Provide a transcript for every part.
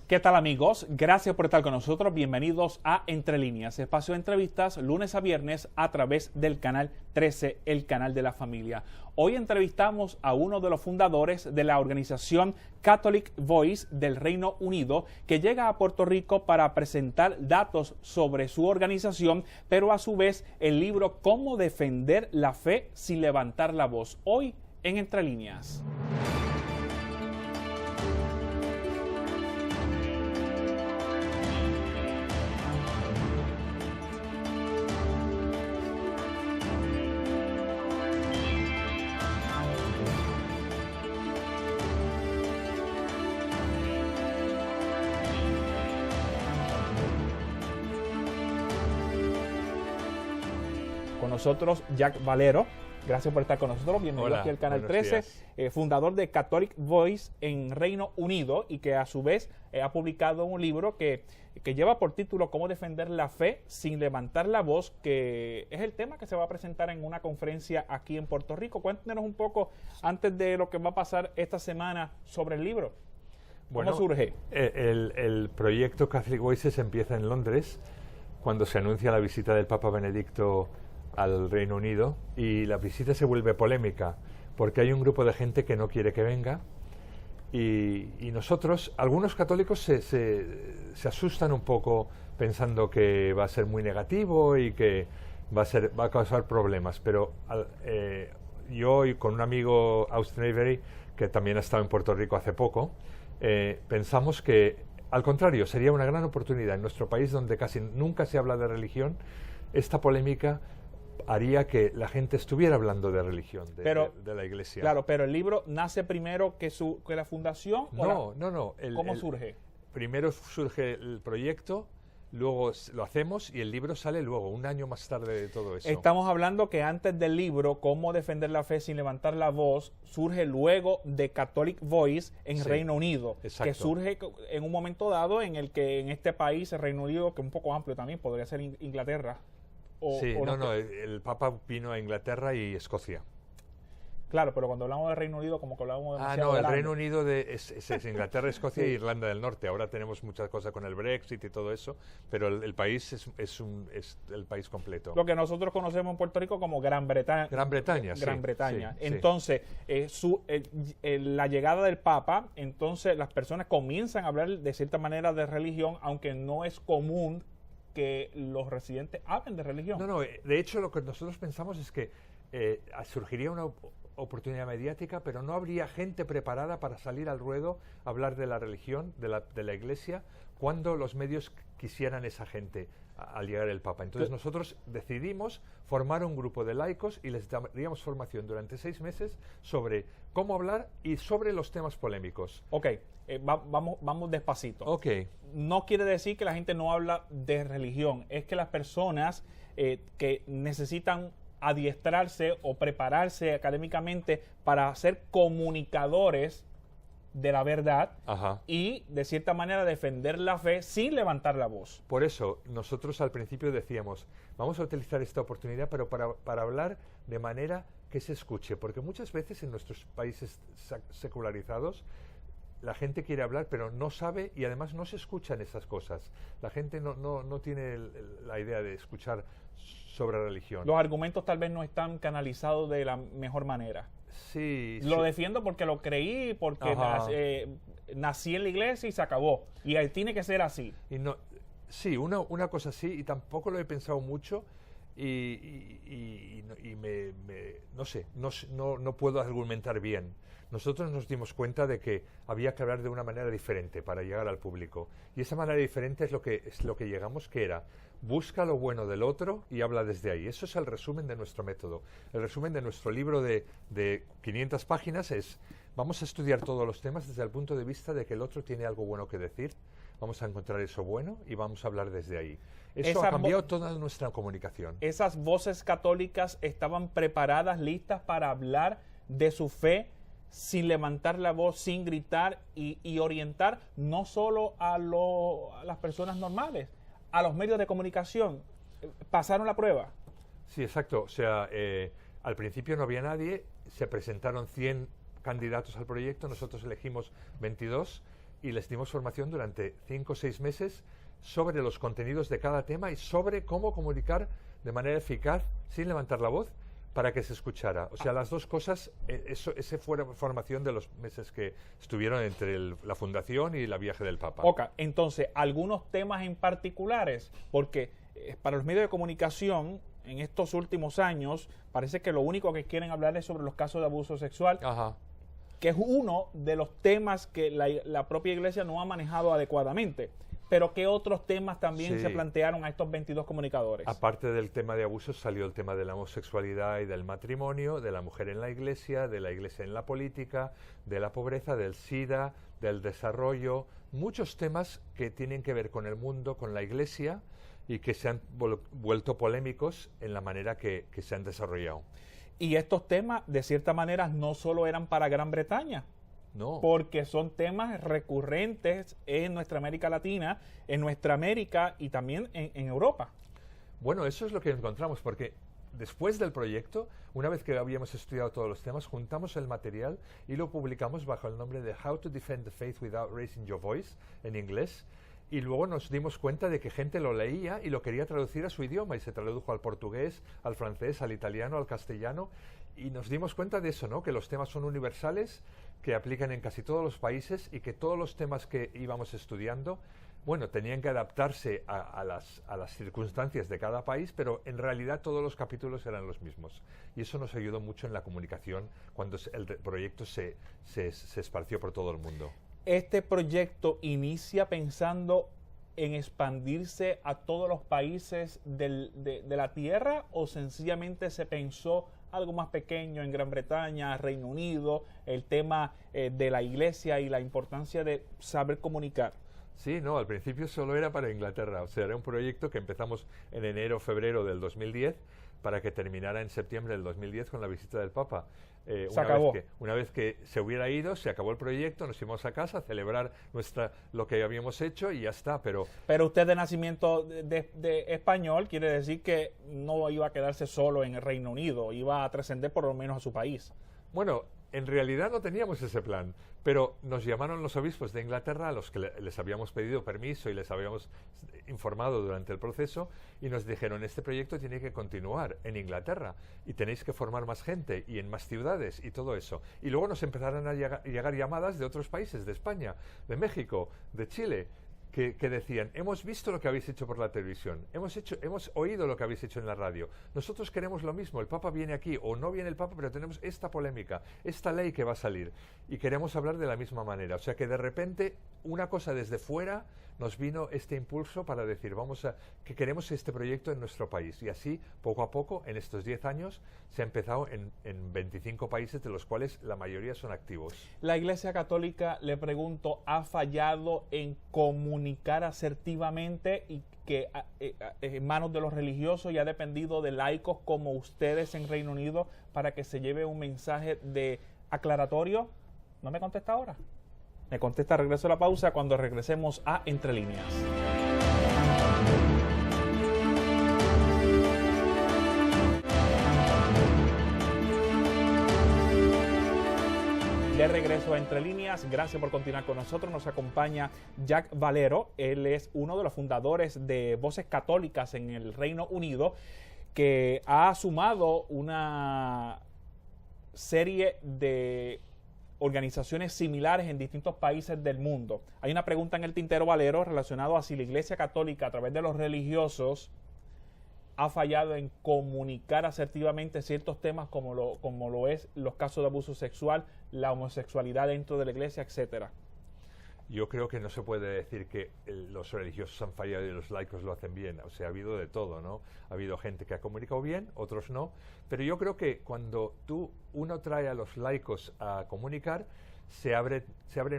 ¿Qué tal, amigos? Gracias por estar con nosotros. Bienvenidos a Entre Líneas, espacio de entrevistas lunes a viernes a través del canal 13, el canal de la familia. Hoy entrevistamos a uno de los fundadores de la organización Catholic Voice del Reino Unido, que llega a Puerto Rico para presentar datos sobre su organización, pero a su vez el libro Cómo defender la fe sin levantar la voz. Hoy en Entre Líneas. Con nosotros Jack Valero, gracias por estar con nosotros, bienvenido. Hola, aquí al canal buenos 13, fundador de Catholic Voice en Reino Unido y que a su vez ha publicado un libro que lleva por título Cómo defender la fe sin levantar la voz, que es el tema que se va a presentar en una conferencia aquí en Puerto Rico. Cuéntenos un poco, antes de lo que va a pasar esta semana, sobre el libro. ¿Cómo surge? El proyecto Catholic Voices empieza en Londres, cuando se anuncia la visita del Papa Benedicto al Reino Unido, y la visita se vuelve polémica porque hay un grupo de gente que no quiere que venga y nosotros, algunos católicos se asustan un poco pensando que va a ser muy negativo y que va a causar problemas, pero yo y con un amigo, Austin Avery, que también ha estado en Puerto Rico hace poco, pensamos que al contrario, sería una gran oportunidad en nuestro país, donde casi nunca se habla de religión. Esta polémica haría que la gente estuviera hablando de religión, de la iglesia. Claro, pero el libro nace primero que la fundación. No. ¿Cómo surge? Primero surge el proyecto, luego lo hacemos y el libro sale luego, un año más tarde de todo eso. Estamos hablando que antes del libro, Cómo defender la fe sin levantar la voz, surge luego de Catholic Voice en Reino Unido. Exacto. Que surge en un momento dado en el que en este país, el Reino Unido, que es un poco amplio también, podría ser Inglaterra. El Papa vino a Inglaterra y Escocia. Claro, pero cuando hablamos de Reino Unido, como que hablamos demasiado el grande. Reino Unido es Inglaterra, Escocia e Irlanda del Norte. Ahora tenemos muchas cosas con el Brexit y todo eso, pero el país es el país completo. Lo que nosotros conocemos en Puerto Rico como Gran Bretaña. Gran Bretaña, Gran Bretaña. Sí, entonces, la llegada del Papa, entonces las personas comienzan a hablar de cierta manera de religión, aunque no es común que los residentes hablen de religión. No, de hecho lo que nosotros pensamos es que surgiría una oportunidad mediática, pero no habría gente preparada para salir al ruedo a hablar de la religión, de la iglesia, cuando los medios quisieran esa gente al llegar el Papa. Entonces nosotros decidimos formar un grupo de laicos y les daríamos formación durante 6 meses sobre cómo hablar y sobre los temas polémicos. Ok, vamos despacito. Ok. No quiere decir que la gente no habla de religión, es que las personas que necesitan adiestrarse o prepararse académicamente para ser comunicadores de la verdad. Ajá. Y de cierta manera defender la fe sin levantar la voz. Por eso nosotros al principio decíamos, vamos a utilizar esta oportunidad, pero para hablar de manera que se escuche, porque muchas veces en nuestros países secularizados la gente quiere hablar, pero no sabe y además no se escuchan esas cosas. La gente no tiene la idea de escuchar sobre religión. Los argumentos tal vez no están canalizados de la mejor manera. Sí. Lo defiendo porque lo creí, porque nací en la iglesia y se acabó. Y ahí tiene que ser así. Y no, sí, una cosa así, y tampoco lo he pensado mucho y no puedo argumentar bien. Nosotros nos dimos cuenta de que había que hablar de una manera diferente para llegar al público. Y esa manera diferente es lo que llegamos, que era: busca lo bueno del otro y habla desde ahí. Eso es el resumen de nuestro método. El resumen de nuestro libro de 500 páginas es: vamos a estudiar todos los temas desde el punto de vista de que el otro tiene algo bueno que decir. Vamos a encontrar eso bueno y vamos a hablar desde ahí. Eso ha cambiado toda nuestra comunicación. ¿Esas voces católicas estaban preparadas, listas para hablar de su fe sin levantar la voz, sin gritar y orientar no solo a las personas normales, a los medios de comunicación? ¿Pasaron la prueba? Sí, exacto. O sea, al principio no había nadie, se presentaron 100 candidatos al proyecto, nosotros elegimos 22 y les dimos formación durante 5 o 6 meses sobre los contenidos de cada tema y sobre cómo comunicar de manera eficaz, sin levantar la voz, para que se escuchara. O sea, las dos cosas, esa fue la formación de los meses que estuvieron entre la fundación y la viaje del Papa. Ok, entonces, algunos temas en particulares, porque para los medios de comunicación, en estos últimos años, parece que lo único que quieren hablar es sobre los casos de abuso sexual, Ajá. que es uno de los temas que la propia Iglesia no ha manejado adecuadamente. Pero ¿qué otros temas también se plantearon a estos 22 comunicadores? Aparte del tema de abusos, salió el tema de la homosexualidad y del matrimonio, de la mujer en la Iglesia en la política, de la pobreza, del SIDA, del desarrollo, muchos temas que tienen que ver con el mundo, con la Iglesia, y que se han vuelto polémicos en la manera que se han desarrollado. Y estos temas, de cierta manera, no solo eran para Gran Bretaña, no, porque son temas recurrentes en nuestra América Latina, en nuestra América y también en Europa. Bueno, eso es lo que encontramos, porque después del proyecto, una vez que habíamos estudiado todos los temas, juntamos el material y lo publicamos bajo el nombre de How to Defend the Faith Without Raising Your Voice, en inglés, y luego nos dimos cuenta de que gente lo leía y lo quería traducir a su idioma, y se tradujo al portugués, al francés, al italiano, al castellano, y nos dimos cuenta de eso, ¿no? Que los temas son universales, que aplican en casi todos los países, y que todos los temas que íbamos estudiando, bueno, tenían que adaptarse a las circunstancias de cada país, pero en realidad todos los capítulos eran los mismos. Y eso nos ayudó mucho en la comunicación cuando el proyecto se esparció por todo el mundo. ¿Este proyecto inicia pensando en expandirse a todos los países de la Tierra, o sencillamente se pensó algo más pequeño en Gran Bretaña, Reino Unido, el tema de la Iglesia y la importancia de saber comunicar? Sí, no, al principio solo era para Inglaterra, o sea, era un proyecto que empezamos en enero, febrero del 2010, para que terminara en septiembre del 2010 con la visita del Papa. Se acabó. Una vez que se hubiera ido, se acabó el proyecto, nos fuimos a casa a celebrar lo que habíamos hecho y ya está, pero usted de nacimiento de español, quiere decir que no iba a quedarse solo en el Reino Unido, iba a trascender por lo menos a su país. Bueno, en realidad no teníamos ese plan, pero nos llamaron los obispos de Inglaterra, a los que les habíamos pedido permiso y les habíamos informado durante el proceso, y nos dijeron: este proyecto tiene que continuar en Inglaterra y tenéis que formar más gente y en más ciudades y todo eso. Y luego nos empezaron a llegar llamadas de otros países, de España, de México, de Chile, que decían: hemos visto lo que habéis hecho por la televisión, hemos oído lo que habéis hecho en la radio, nosotros queremos lo mismo, el Papa viene aquí, o no viene el Papa, pero tenemos esta polémica, esta ley que va a salir, y queremos hablar de la misma manera. O sea que de repente, una cosa desde fuera, nos vino este impulso para decir: que queremos este proyecto en nuestro país. Y así, poco a poco, en estos 10 años, se ha empezado en 25 países, de los cuales la mayoría son activos. La Iglesia Católica, le pregunto, ¿ha fallado en comunicar asertivamente, y que en manos de los religiosos, y ha dependido de laicos como ustedes en Reino Unido para que se lleve un mensaje de aclaratorio? ¿No me contesta ahora? Me contesta, regreso a la pausa, cuando regresemos a Entre Líneas. De regreso a Entre Líneas, gracias por continuar con nosotros. Nos acompaña Jack Valero, él es uno de los fundadores de Voces Católicas en el Reino Unido, que ha sumado una serie de organizaciones similares en distintos países del mundo. Hay una pregunta en el tintero, Valero, relacionado a si la Iglesia Católica, a través de los religiosos, ha fallado en comunicar asertivamente ciertos temas como lo es los casos de abuso sexual, la homosexualidad dentro de la Iglesia, etcétera. Yo creo que no se puede decir que los religiosos han fallado y los laicos lo hacen bien. O sea, ha habido de todo, ¿no? Ha habido gente que ha comunicado bien, otros no. Pero yo creo que cuando uno trae a los laicos a comunicar, se abren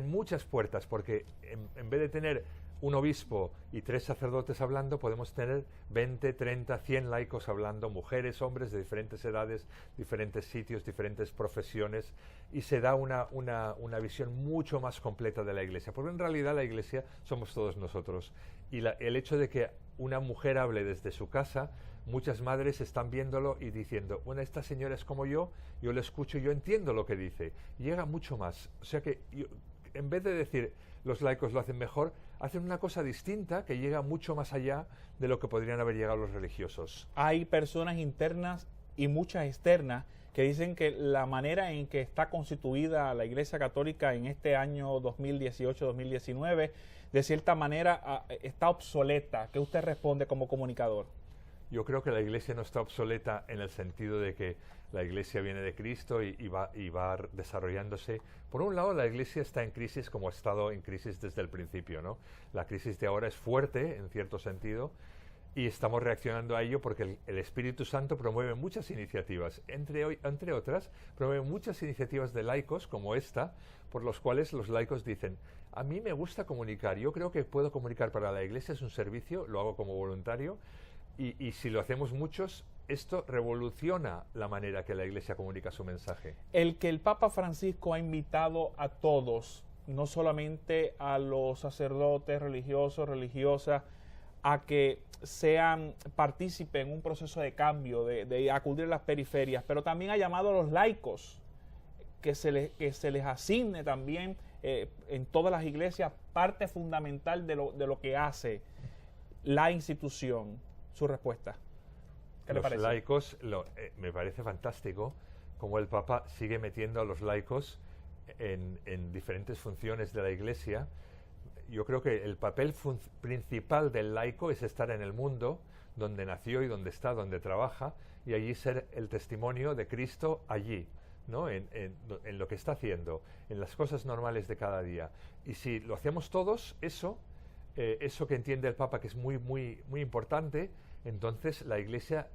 muchas puertas, porque en vez de tener un obispo y 3 sacerdotes hablando, podemos tener 20, 30, 100 laicos hablando, mujeres, hombres de diferentes edades, diferentes sitios, diferentes profesiones, y se da una visión mucho más completa de la Iglesia, porque en realidad la Iglesia somos todos nosotros, y el hecho de que una mujer hable desde su casa, muchas madres están viéndolo y diciendo: bueno, esta señora es como yo le escucho, yo entiendo lo que dice, llega mucho más. O sea que en vez de decir los laicos lo hacen mejor, hacen una cosa distinta que llega mucho más allá de lo que podrían haber llegado los religiosos. Hay personas internas y muchas externas que dicen que la manera en que está constituida la Iglesia Católica en este año 2018-2019, de cierta manera está obsoleta. ¿Qué usted responde como comunicador? Yo creo que la Iglesia no está obsoleta en el sentido de que la Iglesia viene de Cristo y va desarrollándose. Por un lado, la Iglesia está en crisis como ha estado en crisis desde el principio, ¿no? La crisis de ahora es fuerte, en cierto sentido, y estamos reaccionando a ello porque el Espíritu Santo promueve muchas iniciativas, entre otras, promueve muchas iniciativas de laicos como esta, por los cuales los laicos dicen, a mí me gusta comunicar, yo creo que puedo comunicar para la Iglesia, es un servicio, lo hago como voluntario, y si lo hacemos muchos, esto revoluciona la manera que la Iglesia comunica su mensaje. El que el Papa Francisco ha invitado a todos, no solamente a los sacerdotes religiosos, religiosas, a que sean partícipes en un proceso de cambio, de acudir a las periferias, pero también ha llamado a los laicos, que se les asigne también en todas las iglesias parte fundamental de lo que hace la institución. Su respuesta. ¿Qué le parece? Los laicos, me parece fantástico cómo el Papa sigue metiendo a los laicos en diferentes funciones de la Iglesia. Yo creo que el papel principal del laico es estar en el mundo, donde nació y donde está, donde trabaja, y allí ser el testimonio de Cristo allí, ¿no? En lo que está haciendo, en las cosas normales de cada día. Y si lo hacemos todos, eso que entiende el Papa que es muy, muy, muy importante, entonces la Iglesia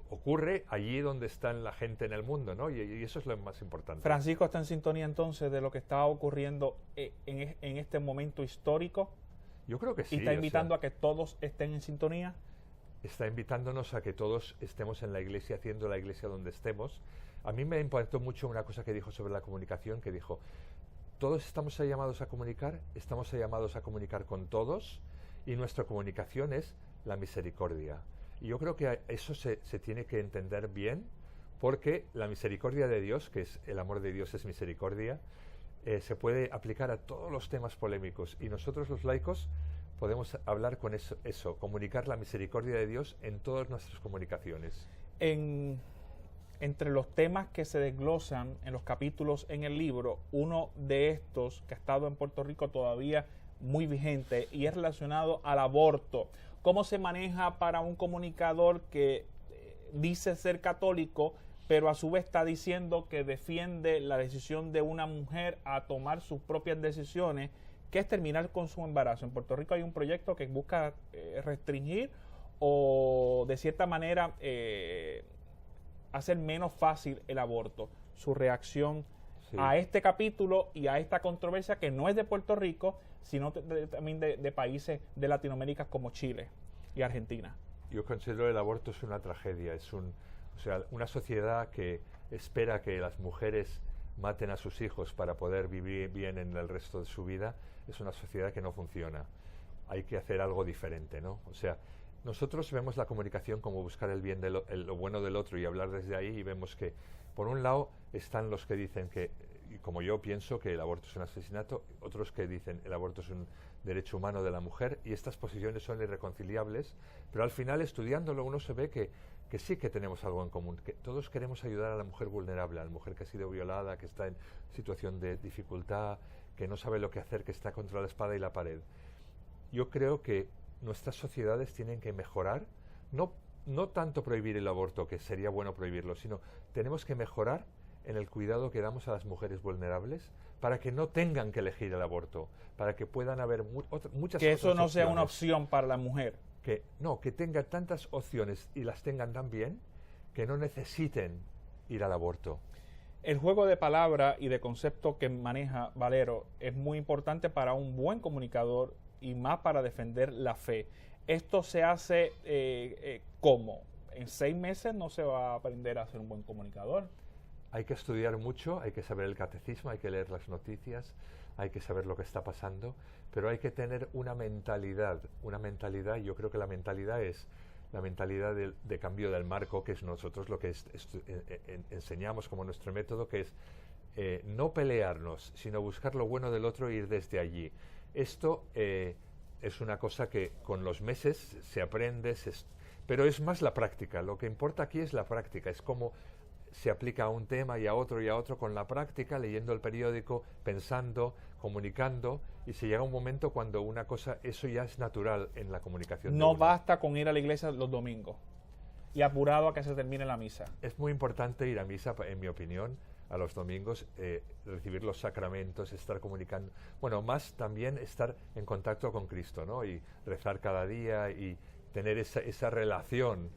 ocurre allí donde está la gente en el mundo, ¿no? Y eso es lo más importante. Francisco está en sintonía entonces de lo que está ocurriendo en este momento histórico. Yo creo que sí. ¿Y está invitando a que todos estén en sintonía? Está invitándonos a que todos estemos en la Iglesia, haciendo la Iglesia donde estemos. A mí me impactó mucho una cosa que dijo sobre la comunicación, que dijo, todos estamos llamados a comunicar con todos, y nuestra comunicación es la misericordia. Y yo creo que eso se tiene que entender bien, porque la misericordia de Dios, que es el amor de Dios es misericordia, se puede aplicar a todos los temas polémicos, y nosotros los laicos podemos hablar con eso, comunicar la misericordia de Dios en todas nuestras comunicaciones. Entre los temas que se desglosan en los capítulos en el libro, uno de estos que ha estado en Puerto Rico todavía muy vigente y es relacionado al aborto. ¿Cómo se maneja para un comunicador que dice ser católico, pero a su vez está diciendo que defiende la decisión de una mujer a tomar sus propias decisiones, que es terminar con su embarazo? En Puerto Rico hay un proyecto que busca restringir o de cierta manera hacer menos fácil el aborto. Su reacción a este capítulo y a esta controversia, que no es de Puerto Rico, sino también de países de Latinoamérica como Chile y Argentina. Yo considero el aborto es una tragedia, una sociedad que espera que las mujeres maten a sus hijos para poder vivir bien en el resto de su vida, es una sociedad que no funciona. Hay que hacer algo diferente, ¿no? O sea, nosotros vemos la comunicación como buscar el bien lo bueno del otro y hablar desde ahí, y vemos que, por un lado, están los que dicen que, y como yo pienso, que el aborto es un asesinato, otros que dicen el aborto es un derecho humano de la mujer, y estas posiciones son irreconciliables, pero al final, estudiándolo, uno se ve que sí que tenemos algo en común, que todos queremos ayudar a la mujer vulnerable, a la mujer que ha sido violada, que está en situación de dificultad, que no sabe lo que hacer, que está contra la espada y la pared. Yo creo que nuestras sociedades tienen que mejorar, no tanto prohibir el aborto, que sería bueno prohibirlo, sino tenemos que mejorar en el cuidado que damos a las mujeres vulnerables para que no tengan que elegir el aborto, para que puedan haber muchas que eso no opciones. sea una opción para la mujer. Que tengan tantas opciones y las tengan tan bien que no necesiten ir al aborto. El juego de palabra y de concepto que maneja Valero es muy importante para un buen comunicador y más para defender la fe. Esto se hace ¿cómo? En 6 meses no se va a aprender a ser un buen comunicador. Hay que estudiar mucho, hay que saber el catecismo, hay que leer las noticias, hay que saber lo que está pasando, pero hay que tener una mentalidad, yo creo que la mentalidad es la mentalidad de cambio del marco, que es nosotros lo que enseñamos como nuestro método, que es no pelearnos, sino buscar lo bueno del otro e ir desde allí. Esto es una cosa que con los meses se aprende, pero es más la práctica. Lo que importa aquí es la práctica, es cómo se aplica a un tema y a otro con la práctica, leyendo el periódico, pensando, comunicando, y se llega un momento cuando una cosa, eso ya es natural en la comunicación. No basta con ir a la iglesia los domingos y apurado a que se termine la misa. Es muy importante ir a misa, en mi opinión, a los domingos, recibir los sacramentos, estar comunicando. Bueno, más también estar en contacto con Cristo, ¿no? Y rezar cada día y tener esa relación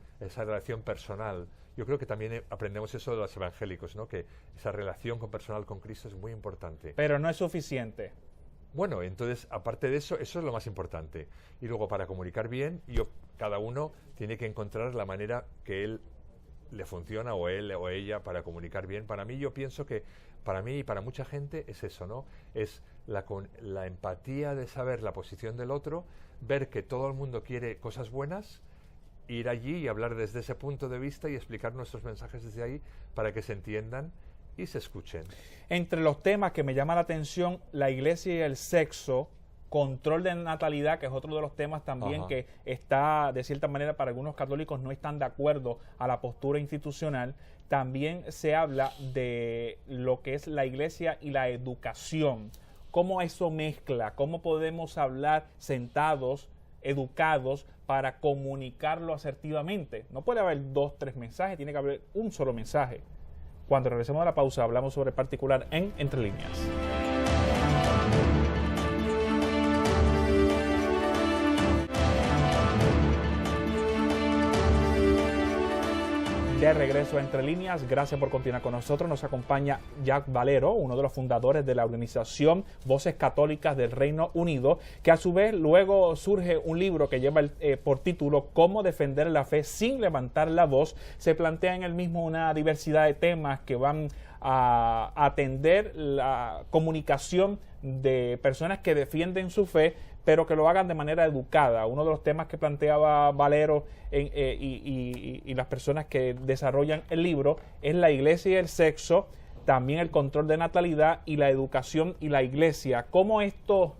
personal. Yo creo que también aprendemos eso de los evangélicos, ¿no? Que esa relación personal con Cristo es muy importante. Pero no es suficiente. Bueno, entonces, aparte de eso, eso es lo más importante. Y luego, para comunicar bien, cada uno tiene que encontrar la manera que él le funciona, o él o ella, para comunicar bien. Para mí, yo pienso que, para mí y para mucha gente, es eso, ¿no? Es la empatía de saber la posición del otro, ver que todo el mundo quiere cosas buenas, ir allí y hablar desde ese punto de vista y explicar nuestros mensajes desde ahí para que se entiendan y se escuchen. Entre los temas que me llama la atención, la iglesia y el sexo, control de natalidad, que es otro de los temas también que está, de cierta manera, para algunos católicos no están de acuerdo a la postura institucional. También se habla de lo que es la iglesia y la educación. ¿Cómo eso mezcla? ¿Cómo podemos hablar sentados, educados, para comunicarlo asertivamente? No puede haber 2, 3 mensajes, tiene que haber un solo mensaje. Cuando regresemos a la pausa, hablamos sobre el particular en Entre Líneas. De regreso a Entre Líneas, gracias por continuar con nosotros. Nos acompaña Jack Valero, uno de los fundadores de la organización Voces Católicas del Reino Unido, que a su vez luego surge un libro que lleva por título Cómo defender la fe sin levantar la voz. Se plantea en el mismo una diversidad de temas que van a atender la comunicación de personas que defienden su fe, pero que lo hagan de manera educada. Uno de los temas que planteaba Valero y las personas que desarrollan el libro es la iglesia y el sexo, también el control de natalidad y la educación y la iglesia. ¿Cómo esto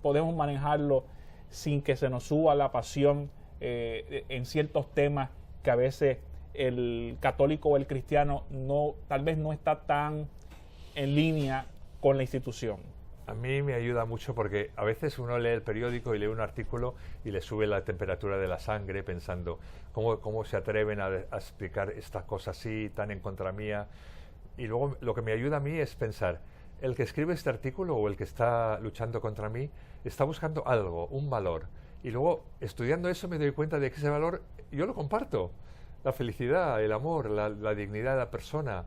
podemos manejarlo sin que se nos suba la pasión en ciertos temas que a veces el católico o el cristiano tal vez no está tan en línea con la institución? A mí me ayuda mucho porque a veces uno lee el periódico y lee un artículo y le sube la temperatura de la sangre pensando cómo se atreven a explicar esta cosa así, tan en contra mía. Y luego lo que me ayuda a mí es pensar, el que escribe este artículo o el que está luchando contra mí está buscando algo, un valor. Y luego, estudiando eso, me doy cuenta de que ese valor yo lo comparto. La felicidad, el amor, la dignidad de la persona.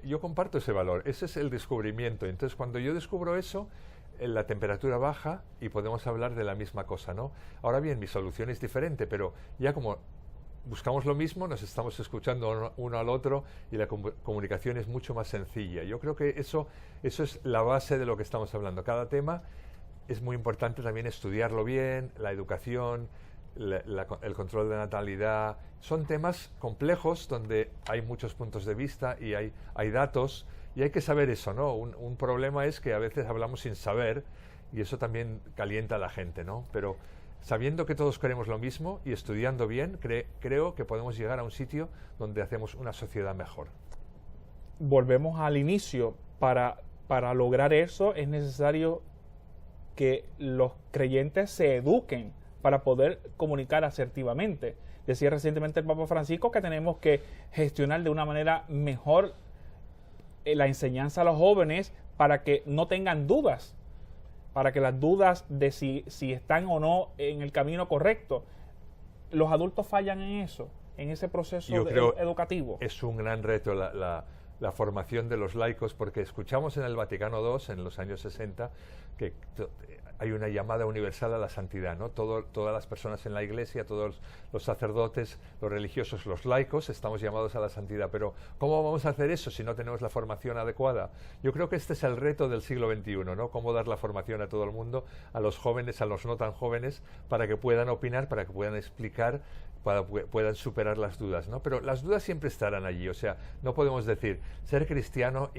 Yo comparto ese valor, ese es el descubrimiento. Entonces, cuando yo descubro eso, la temperatura baja y podemos hablar de la misma cosa, ¿no? Ahora bien, mi solución es diferente, pero ya como buscamos lo mismo, nos estamos escuchando uno al otro y la comunicación es mucho más sencilla. Yo creo que eso es la base de lo que estamos hablando. Cada tema es muy importante también estudiarlo bien, la educación, el control de natalidad. Son temas complejos donde hay muchos puntos de vista y hay datos y hay que saber eso, ¿no? Un problema es que a veces hablamos sin saber y eso también calienta a la gente, ¿no? Pero sabiendo que todos queremos lo mismo y estudiando bien, creo que podemos llegar a un sitio donde hacemos una sociedad mejor. Volvemos al inicio. Para lograr eso es necesario que los creyentes se eduquen para poder comunicar asertivamente. Decía recientemente el Papa Francisco que tenemos que gestionar de una manera mejor la enseñanza a los jóvenes para que no tengan dudas, para que las dudas de si están o no en el camino correcto. Los adultos fallan en eso, en ese proceso educativo. Es un gran reto la formación de los laicos, porque escuchamos en el Vaticano II, en los años 60, que hay una llamada universal a la santidad, ¿no? Todas las personas en la Iglesia, todos los sacerdotes, los religiosos, los laicos, estamos llamados a la santidad. Pero ¿cómo vamos a hacer eso si no tenemos la formación adecuada? Yo creo que este es el reto del siglo XXI, ¿no? Cómo dar la formación a todo el mundo, a los jóvenes, a los no tan jóvenes, para que puedan opinar, para que puedan explicar, para que puedan superar las dudas, ¿no? Pero las dudas siempre estarán allí. O sea, no podemos decir, ser cristiano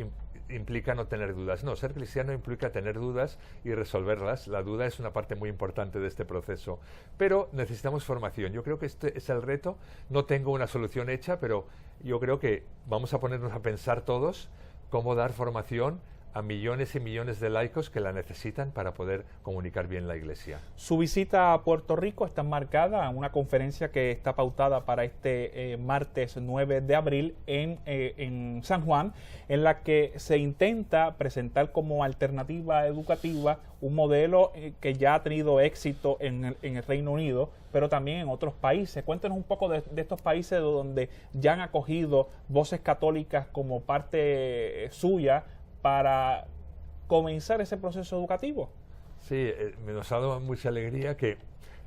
implica no tener dudas. No, ser cristiano implica tener dudas y resolverlas. La duda es una parte muy importante de este proceso. Pero necesitamos formación. Yo creo que este es el reto. No tengo una solución hecha, pero yo creo que vamos a ponernos a pensar todos cómo dar formación a millones y millones de laicos que la necesitan para poder comunicar bien la Iglesia. Su visita a Puerto Rico está enmarcada en una conferencia que está pautada para este martes 9 de abril en San Juan, en la que se intenta presentar como alternativa educativa un modelo que ya ha tenido éxito en el Reino Unido, pero también en otros países. Cuéntenos un poco de estos países donde ya han acogido Voces Católicas como parte suya para comenzar ese proceso educativo. Sí, nos ha dado mucha alegría que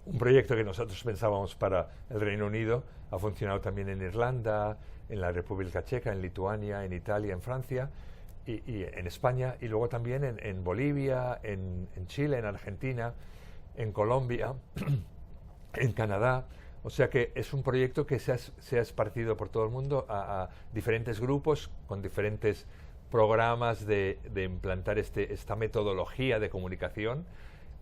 un proyecto que nosotros pensábamos para el Reino Unido ha funcionado también en Irlanda, en la República Checa, en Lituania, en Italia, en Francia y en España, y luego también en Bolivia, en Chile, en Argentina, en Colombia, en Canadá. O sea que es un proyecto que se ha esparcido por todo el mundo a diferentes grupos con diferentes programas de implantar esta metodología de comunicación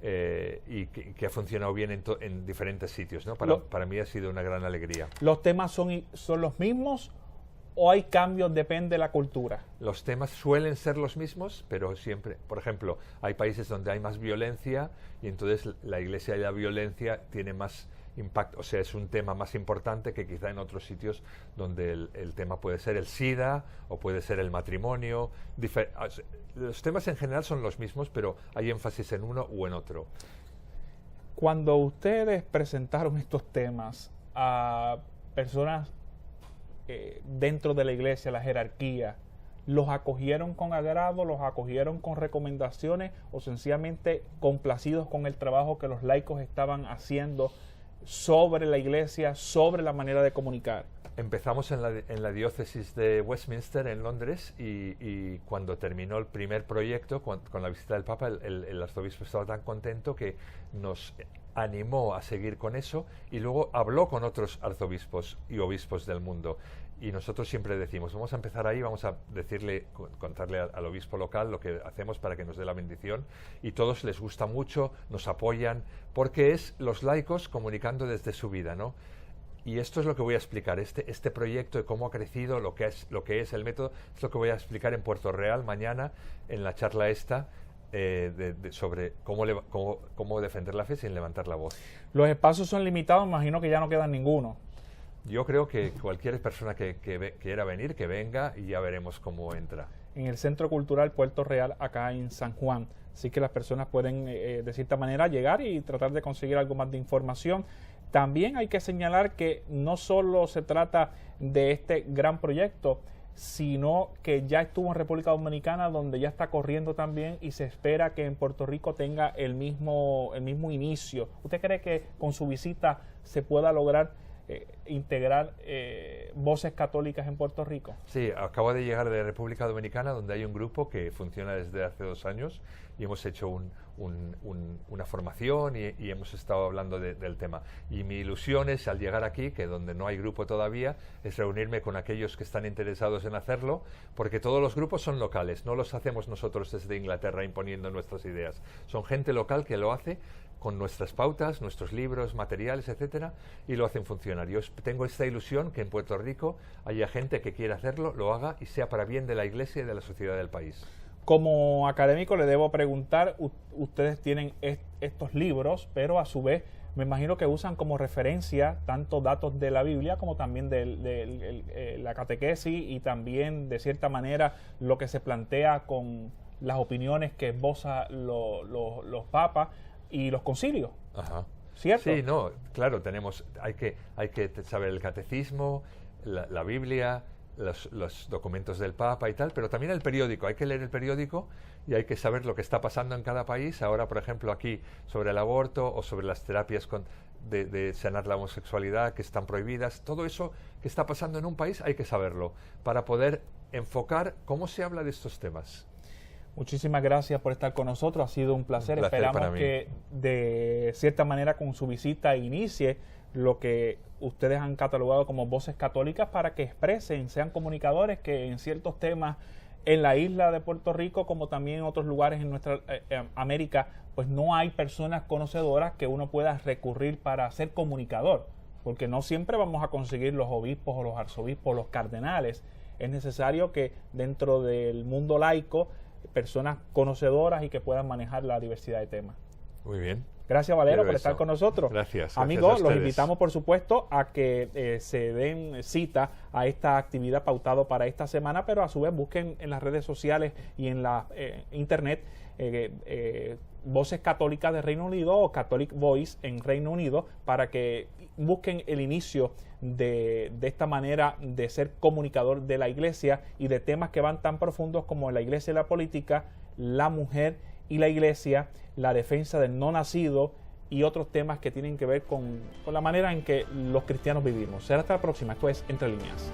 y que ha funcionado bien en diferentes sitios, ¿no? Para mí ha sido una gran alegría. ¿Los temas son los mismos o hay cambios, depende de la cultura? Los temas suelen ser los mismos, pero siempre, por ejemplo, hay países donde hay más violencia y entonces la Iglesia y la violencia tiene más impacto, o sea, es un tema más importante que quizá en otros sitios donde el tema puede ser el SIDA o puede ser el matrimonio. Los temas en general son los mismos, pero hay énfasis en uno u en otro. Cuando ustedes presentaron estos temas a personas dentro de la Iglesia, la jerarquía, ¿los acogieron con agrado, los acogieron con recomendaciones o sencillamente complacidos con el trabajo que los laicos estaban haciendo sobre la Iglesia, sobre la manera de comunicar? Empezamos en la diócesis de Westminster, en Londres, y cuando terminó el primer proyecto, con la visita del Papa, el arzobispo estaba tan contento que nos animó a seguir con eso y luego habló con otros arzobispos y obispos del mundo. Y nosotros siempre decimos, vamos a empezar ahí, vamos a contarle al obispo local lo que hacemos para que nos dé la bendición, y todos les gusta mucho, nos apoyan, porque es los laicos comunicando desde su vida, ¿no? Y esto es lo que voy a explicar, este proyecto de cómo ha crecido, lo que es el método, es lo que voy a explicar en Puerto Real mañana en la charla esta, sobre cómo defender la fe sin levantar la voz. Los espacios son limitados, imagino que ya no quedan ninguno. Yo creo que cualquier persona que quiera venir, que venga, y ya veremos cómo entra. En el Centro Cultural Puerto Real, acá en San Juan. Así que las personas pueden, de cierta manera, llegar y tratar de conseguir algo más de información. También hay que señalar que no solo se trata de este gran proyecto, sino que ya estuvo en República Dominicana, donde ya está corriendo también, y se espera que en Puerto Rico tenga el mismo inicio. ¿Usted cree que con su visita se pueda lograr integrar Voces Católicas en Puerto Rico? Sí, acabo de llegar de República Dominicana, donde hay un grupo que funciona desde hace 2 años y hemos hecho una formación y hemos estado hablando del tema. Y mi ilusión es, al llegar aquí, que donde no hay grupo todavía, es reunirme con aquellos que están interesados en hacerlo, porque todos los grupos son locales, no los hacemos nosotros desde Inglaterra imponiendo nuestras ideas. Son gente local que lo hace con nuestras pautas, nuestros libros, materiales, etcétera, y lo hacen funcionar. Yo tengo esta ilusión que en Puerto Rico haya gente que quiera hacerlo, lo haga y sea para bien de la Iglesia y de la sociedad del país. Como académico le debo preguntar, ustedes tienen estos libros, pero a su vez me imagino que usan como referencia tanto datos de la Biblia como también de la catequesis, y también de cierta manera lo que se plantea con las opiniones que esbozan los papas y los concilios. Ajá. ¿Cierto? Sí, no, claro, hay que saber el catecismo, la Biblia, los documentos del Papa y tal, pero también el periódico. Hay que leer el periódico y hay que saber lo que está pasando en cada país. Ahora, por ejemplo, aquí sobre el aborto o sobre las terapias de sanar la homosexualidad que están prohibidas. Todo eso que está pasando en un país hay que saberlo para poder enfocar cómo se habla de estos temas. Muchísimas gracias por estar con nosotros, ha sido un placer. Esperamos que de cierta manera con su visita inicie lo que ustedes han catalogado como Voces Católicas, para que expresen, sean comunicadores que en ciertos temas en la isla de Puerto Rico, como también en otros lugares en nuestra América, pues no hay personas conocedoras que uno pueda recurrir para ser comunicador, porque no siempre vamos a conseguir los obispos o los arzobispos, los cardenales. Es necesario que dentro del mundo laico, personas conocedoras y que puedan manejar la diversidad de temas. Muy bien. Gracias, Valero, por estar con nosotros. Gracias. Amigos, los invitamos, por supuesto, a que se den cita a esta actividad pautado para esta semana, pero a su vez busquen en las redes sociales y en la internet Voces Católicas de Reino Unido o Catholic Voice en Reino Unido, para que busquen el inicio de esta manera de ser comunicador de la Iglesia y de temas que van tan profundos como la Iglesia y la política, la mujer y la Iglesia, la defensa del no nacido y otros temas que tienen que ver con la manera en que los cristianos vivimos. Será hasta la próxima. Esto es Entre Líneas.